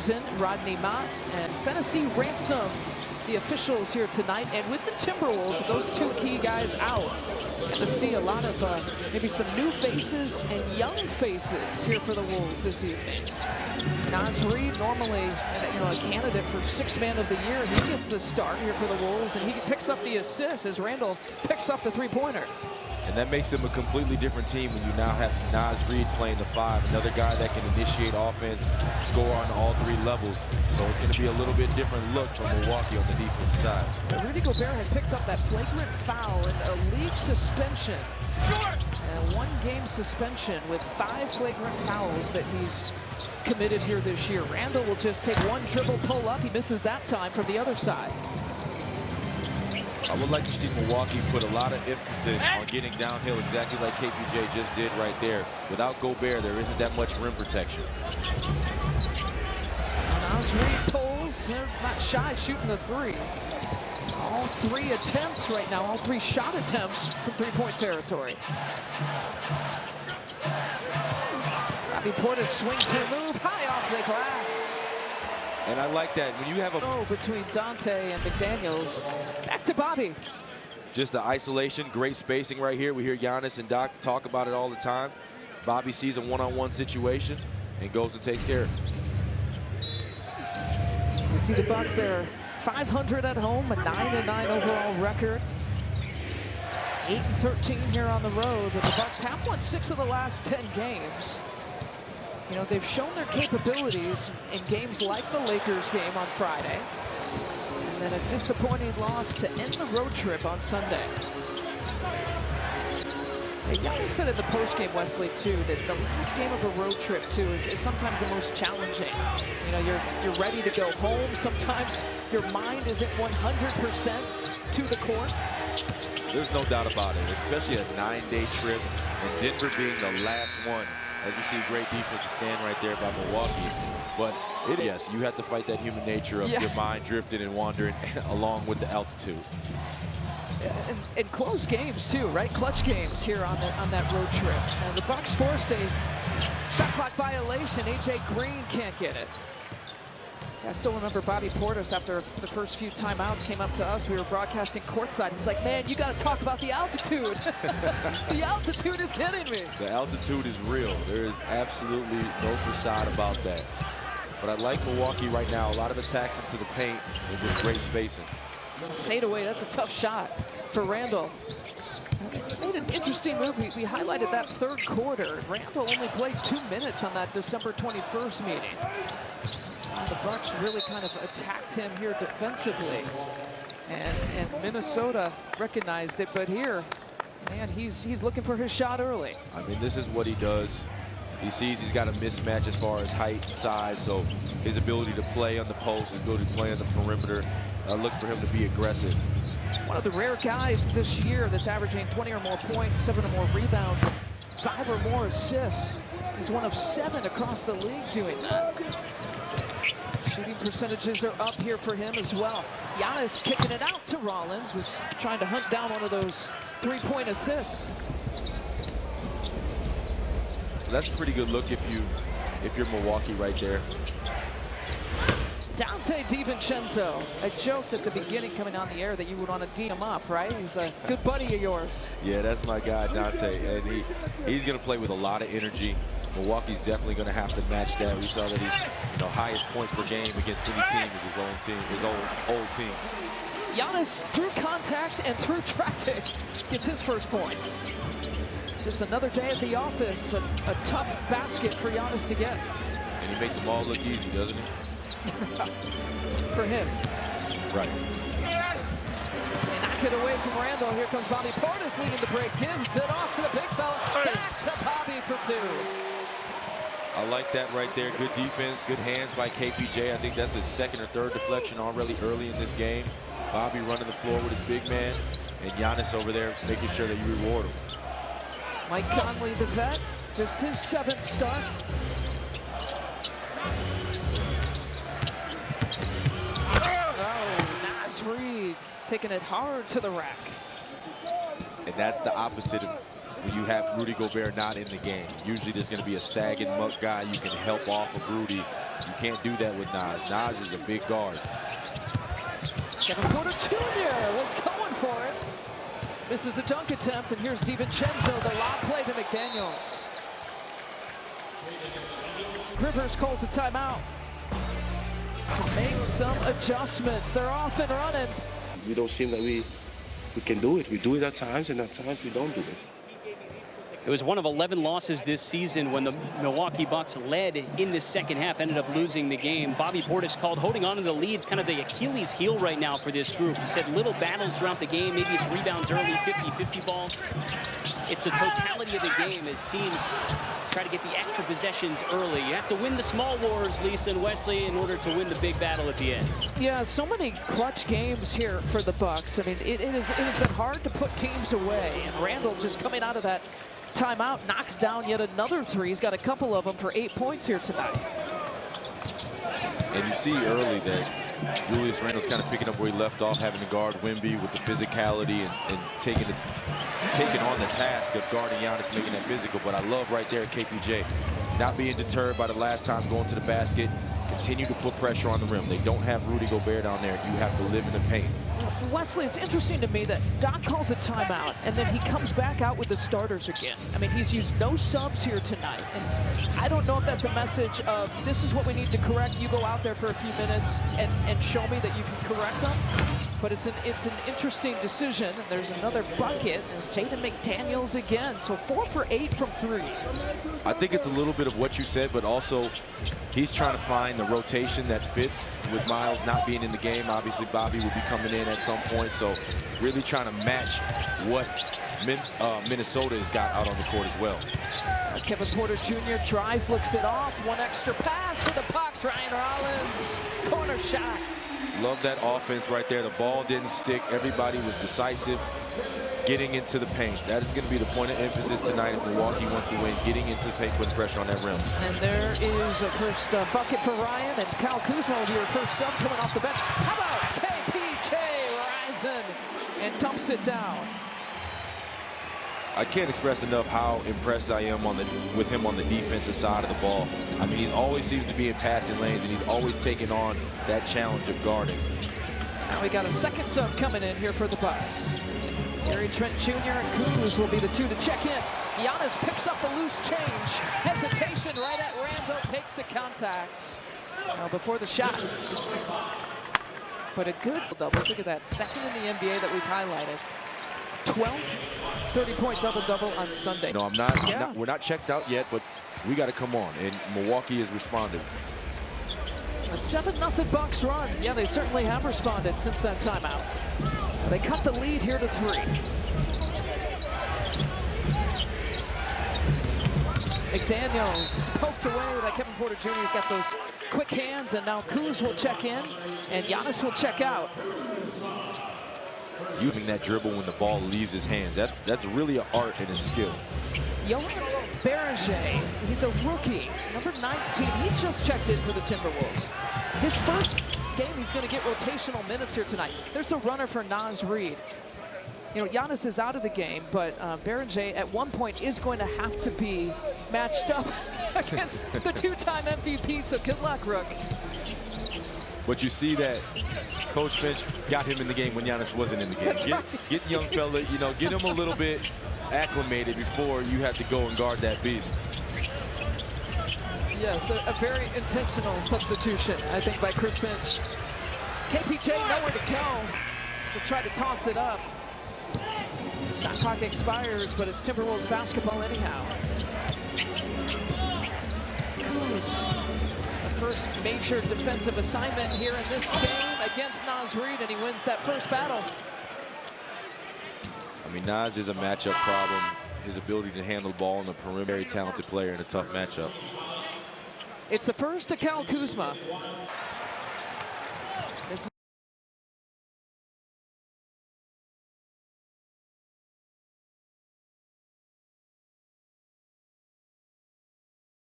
Rosen, Rodney Mott, and Fantasy Ransom, the officials here tonight. And with the Timberwolves, with those two key guys out, and to see a lot of maybe some new faces and young faces here for the Wolves this evening. Naz Reid, normally a candidate for Sixth Man of the Year, he gets the start here for the Wolves, and he picks up the assist as Randall picks up the three-pointer. And that makes them a completely different team when you now have Naz Reid playing the 5, another guy that can initiate offense, score on all 3 levels. So it's going to be a little bit different look from Milwaukee on the defensive side. Rudy Gobert had picked up that flagrant foul and a league suspension. And 1-game suspension with 5 flagrant fouls that he's committed here this year. Randall will just take one dribble pull up. He misses that time from the other side. I would like to see Milwaukee put a lot of emphasis on getting downhill exactly like KPJ just did right there. Without Gobert, there isn't that much rim protection. Naz Reid pulls. They're not shy shooting the 3. All 3 attempts right now, all 3 shot attempts from three-point territory. Bobby Portis swing through move, high off the glass. And I like that. When you have a between Dante and McDaniels, back to Bobby. Just the isolation, great spacing right here. We hear Giannis and Doc talk about it all the time. Bobby sees a one-on-one situation and goes and takes care of it. You see the Bucks there, 500 at home, a 9-9 overall record. 8-13 here on the road, but the Bucks have won 6 of the last 10 games. You know, they've shown their capabilities in games like the Lakers game on Friday. And then a disappointing loss to end the road trip on Sunday. And Giannis said in the postgame, Wesley, too, that the last game of a road trip, too, is sometimes the most challenging. You know, you're ready to go home. Sometimes your mind isn't 100% to the court. There's no doubt about it, especially a 9-day trip, and Denver being the last one. As you see, great defensive stand right there by Milwaukee. But yes, you have to fight that human nature of your mind drifting and wandering along with the altitude. And close games too, right? Clutch games here on that road trip. And the Bucks forced a shot clock violation. AJ Green can't get it. I still remember Bobby Portis, after the first few timeouts, came up to us. We were broadcasting courtside. He's like, man, you got to talk about the altitude. The altitude is getting me. The altitude is real. There is absolutely no facade about that. But I like Milwaukee right now. A lot of attacks into the paint and with great spacing. Fade away, that's a tough shot for Randall. Made an interesting move. We highlighted that third quarter. Randall only played 2 minutes on that December 21st meeting. The Bucks really kind of attacked him here defensively. And Minnesota recognized it, but here, man, he's looking for his shot early. I mean, this is what he does. He sees he's got a mismatch as far as height and size, so his ability to play on the post, his ability to play on the perimeter, look for him to be aggressive. One of the rare guys this year that's averaging 20 or more points, 7 or more rebounds, 5 or more assists. He's one of 7 across the league doing that. Shooting percentages are up here for him as well. Giannis kicking it out to Rollins, was trying to hunt down one of those 3-point assists. That's a pretty good look if you're Milwaukee right there. Dante DiVincenzo. I joked at the beginning coming on the air that you would want to D him up, right? He's a good buddy of yours. Yeah, that's my guy, Dante. And he's going to play with a lot of energy. Milwaukee's definitely going to have to match that. We saw that he's, highest points per game against any team is his own team, his old team. Giannis, through contact and through traffic, gets his first points. Just another day at the office. A tough basket for Giannis to get. And he makes them all look easy, doesn't he? For him. Right. They knock it away from Randall. Here comes Bobby Portis leading the break. Gives it off to the big fella. Back to Bobby for 2. I like that right there. Good defense, good hands by KPJ. I think that's his 2nd or 3rd deflection already early in this game. Bobby running the floor with his big man, and Giannis over there making sure that you reward him. Mike Conley, the vet, just his 7th start. Oh, Naz Reid taking it hard to the rack. And that's the opposite of when you have Rudy Gobert not in the game. Usually there's going to be a sag and muck guy you can help off of Rudy You can't do that with Nas. Nas is a big guard. Kevin Porter Jr. was going for it. Misses the dunk attempt, and here's DiVincenzo, the lob play to McDaniels. Rivers calls the timeout to make some adjustments. They're off and running. We don't seem that we can do it. We do it at times, and at times we don't do it. It was one of 11 losses this season when the Milwaukee Bucks led in the second half, ended up losing the game. Bobby Portis called holding on to the leads kind of the Achilles heel right now for this group. He said little battles throughout the game. Maybe it's rebounds early, 50-50 balls. It's the totality of the game as teams try to get the extra possessions early. You have to win the small wars, Lisa and Wesley, in order to win the big battle at the end. Yeah, so many clutch games here for the Bucks. I mean, it has been hard to put teams away. And Randall just coming out of that timeout knocks down yet another three. He's got a couple of them for 8 points here tonight. And you see early that Julius Randle's kind of picking up where he left off, having to guard Wemby with the physicality and taking on the task of guarding Giannis, making that physical. But I love right there at KPJ, not being deterred by the last time going to the basket, continue to put pressure on the rim. They don't have Rudy Gobert down there. You have to live in the paint. Wesley, it's interesting to me that Doc calls a timeout, and then he comes back out with the starters again. I mean, he's used no subs here tonight, and I don't know if that's a message of this is what we need to correct. You go out there for a few minutes and show me that you can correct them. But it's an interesting decision. And there's another bucket, and Jaden McDaniels again. So 4 for 8 from 3. I think it's a little bit of what you said, but also he's trying to find the rotation that fits with Miles not being in the game. Obviously, Bobby will be coming in at some point, so really trying to match what Minnesota has got out on the court as well. Kevin Porter Jr. tries, looks it off. One extra pass for the Bucks. Ryan Rollins, corner shot. Love that offense right there. The ball didn't stick. Everybody was decisive, getting into the paint. That is going to be the point of emphasis tonight if Milwaukee wants to win, getting into the paint, putting pressure on that rim. And there is a first bucket for Ryan, and Kyle Kuzma will be your first sub coming off the bench. How about KPJ rising and dumps it down? I can't express enough how impressed I am with him on the defensive side of the ball. I mean, he always seems to be in passing lanes, and he's always taking on that challenge of guarding. Now we got a second sub coming in here for the Bucks. Gary Trent Jr. and Kuz will be the two to check in. Giannis picks up the loose change. Hesitation right at Randall, takes the contact. Now before the shot. But a good doubles. Look at that, second in the NBA that we've highlighted. 12th 30-point double-double on Sunday. No, we're not checked out yet, but we got to come on, and Milwaukee has responded. A 7-0 Bucks run. Yeah, they certainly have responded since that timeout. They cut the lead here to 3. McDaniels is poked away by Kevin Porter Jr. He's got those quick hands, and now Kuz will check in, and Giannis will check out. Using that dribble when the ball leaves his hands. That's really an art and a skill. Johan Beranger, he's a rookie, number 19. He just checked in for the Timberwolves. His first game, he's going to get rotational minutes here tonight. There's a runner for Naz Reid. You know, Giannis is out of the game, but Beranger at one point is going to have to be matched up against the two-time MVP, so good luck, Rook. But you see that Coach Finch got him in the game when Giannis wasn't in the game. Get the young fella, you know, get him a little bit acclimated before you have to go and guard that beast. Yes, a very intentional substitution, I think, by Chris Finch. KPJ nowhere to go. We'll try to toss it up. Shot clock expires, but it's Timberwolves basketball anyhow. Kuz, the first major defensive assignment here in this game against Naz Reid, and he wins that first battle. I mean, Naz is a matchup problem. His ability to handle the ball on the perimeter, very talented player in a tough matchup. It's the first to Kyle Kuzma.